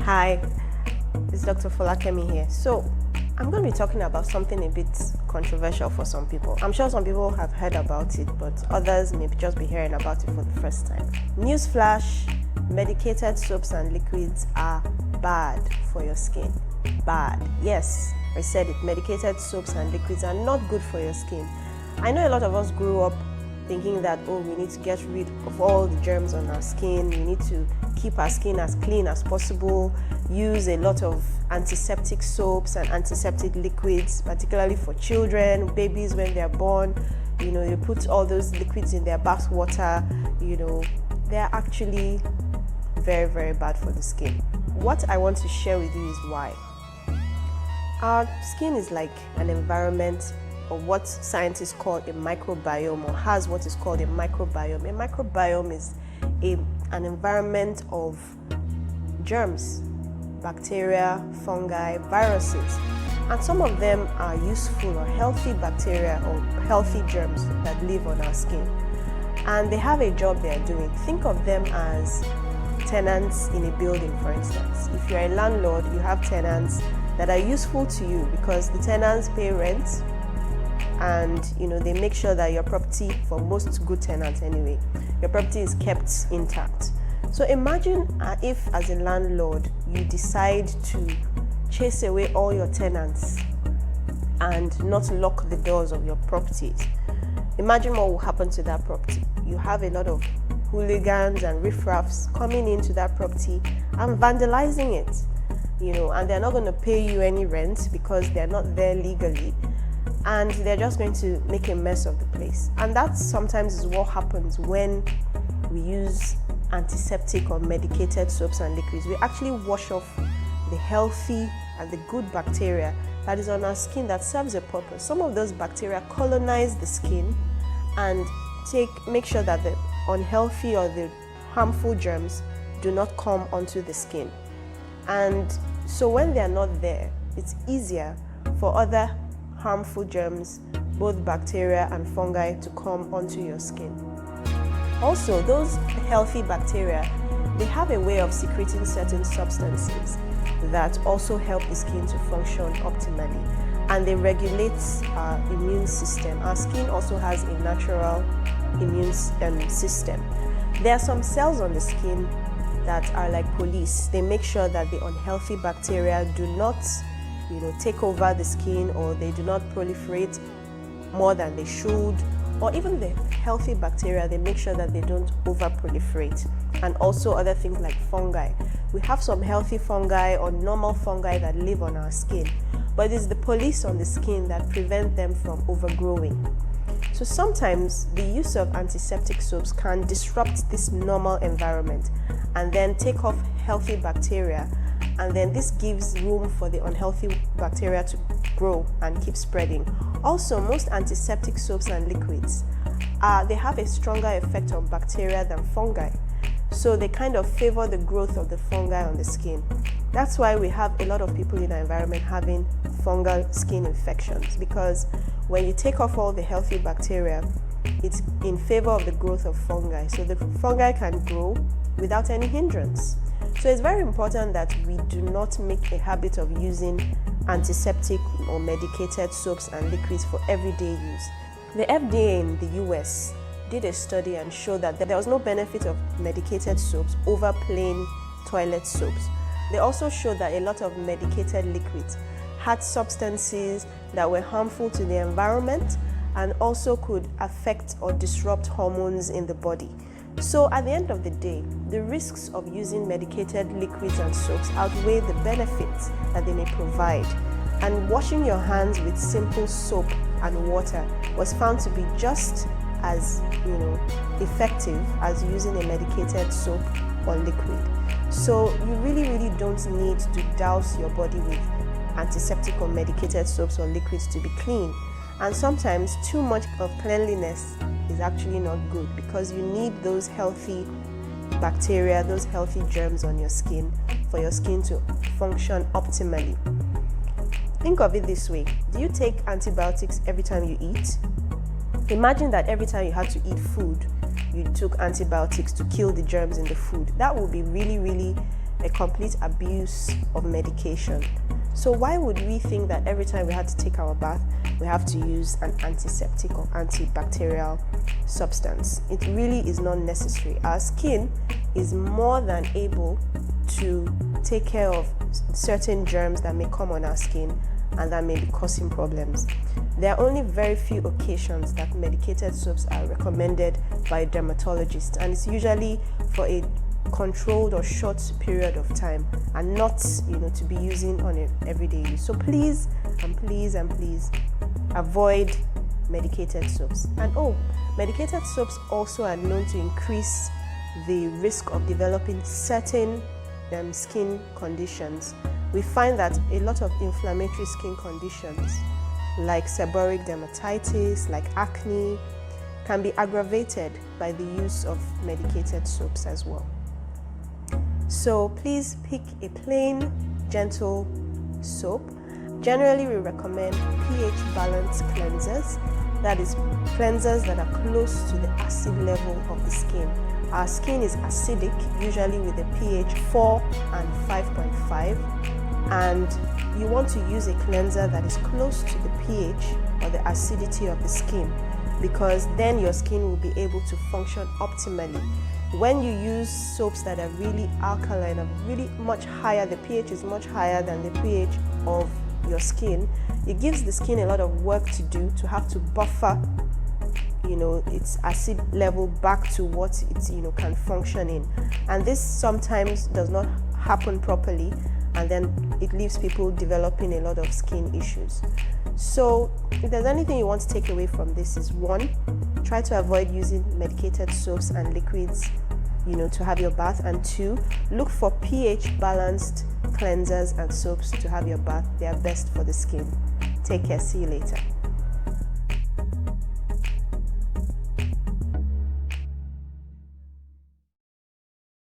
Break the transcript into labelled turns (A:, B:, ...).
A: Hi, it's Dr. Folakemi here. So, I'm going to be talking about something a bit controversial for some people. I'm sure some people have heard about it, but others may just be hearing about it for the first time. Newsflash, medicated soaps and liquids are bad for your skin. Bad. Yes, I said it. Medicated soaps and liquids are not good for your skin. I know a lot of us grew up thinking that, we need to get rid of all the germs on our skin, we need to keep our skin as clean as possible, use a lot of antiseptic soaps and antiseptic liquids, particularly for children, babies when they're born. You put all those liquids in their bath water, they're actually very, very bad for the skin. What I want to share with you is why. Our skin is like an environment, or what scientists call a microbiome, or has what is called a microbiome. A microbiome is an environment of germs, bacteria, fungi, viruses, and some of them are useful or healthy bacteria or healthy germs that live on our skin, and they have a job they are doing. Think of them as tenants in a building, for instance. If you're a landlord, you have tenants that are useful to you because the tenants pay rent, and they make sure that your property, for most good tenants anyway, your property is kept intact. So imagine if, as a landlord, you decide to chase away all your tenants and not lock the doors of your properties. Imagine what will happen to that property. You have a lot of hooligans and riffraffs coming into that property and vandalizing it, and they're not going to pay you any rent because they're not there legally, and they're just going to make a mess of the place. And that sometimes is what happens when we use antiseptic or medicated soaps and liquids. We actually wash off the healthy and the good bacteria that is on our skin that serves a purpose. Some of those bacteria colonize the skin and make sure that the unhealthy or the harmful germs do not come onto the skin. And so when they are not there, it's easier for other harmful germs, both bacteria and fungi, to come onto your skin. Also, those healthy bacteria, they have a way of secreting certain substances that also help the skin to function optimally, and they regulate our immune system. Our skin also has a natural immune system. There are some cells on the skin that are like police. They make sure that the unhealthy bacteria do not take over the skin, or they do not proliferate more than they should, or even the healthy bacteria, they make sure that they don't over proliferate. And also other things like fungi. We have some healthy fungi or normal fungi that live on our skin, but it's the police on the skin that prevent them from overgrowing. So sometimes the use of antiseptic soaps can disrupt this normal environment and then take off healthy bacteria, and then this gives room for the unhealthy bacteria to grow and keep spreading. Also, most antiseptic soaps and liquids, they have a stronger effect on bacteria than fungi. So they kind of favor the growth of the fungi on the skin. That's why we have a lot of people in our environment having fungal skin infections, because when you take off all the healthy bacteria, it's in favor of the growth of fungi. So the fungi can grow without any hindrance. So it's very important that we do not make a habit of using antiseptic or medicated soaps and liquids for everyday use. The FDA in the US did a study and showed that there was no benefit of medicated soaps over plain toilet soaps. They also showed that a lot of medicated liquids had substances that were harmful to the environment and also could affect or disrupt hormones in the body. So at the end of the day, the risks of using medicated liquids and soaps outweigh the benefits that they may provide. And washing your hands with simple soap and water was found to be just as effective as using a medicated soap or liquid. So you really don't need to douse your body with antiseptic or medicated soaps or liquids to be clean. And sometimes too much of cleanliness is actually not good, because you need those healthy bacteria, those healthy germs on your skin for your skin to function optimally. Think of it this way. Do you take antibiotics every time you eat? Imagine that every time you had to eat food, you took antibiotics to kill the germs in the food. That would be really a complete abuse of medication. So why would we think that every time we have to take our bath, we have to use an antiseptic or antibacterial substance? It really is not necessary. Our skin is more than able to take care of certain germs that may come on our skin and that may be causing problems. There are only very few occasions that medicated soaps are recommended by a dermatologist, and it's usually for a controlled or short period of time and not to be using on an everyday use. So please avoid medicated soaps. And medicated soaps also are known to increase the risk of developing certain skin conditions. We find that a lot of inflammatory skin conditions like seborrheic dermatitis, like acne, can be aggravated by the use of medicated soaps as well. So please pick a plain, gentle soap. Generally, we recommend pH balanced cleansers, that is, cleansers that are close to the acid level of the skin. Our skin is acidic, usually with a pH 4 and 5.5, and you want to use a cleanser that is close to the pH or the acidity of the skin, because then your skin will be able to function optimally. When you use soaps that are really alkaline, are really much higher, the pH is much higher than the pH of your skin, it gives the skin a lot of work to do, to have to buffer its acid level back to what it can function in. And this sometimes does not happen properly, and then it leaves people developing a lot of skin issues. So if there's anything you want to take away from this, is 1, try to avoid using medicated soaps and liquids to have your bath, and 2, look for pH balanced cleansers and soaps to have your bath. They are best for the skin. Take care. See you later.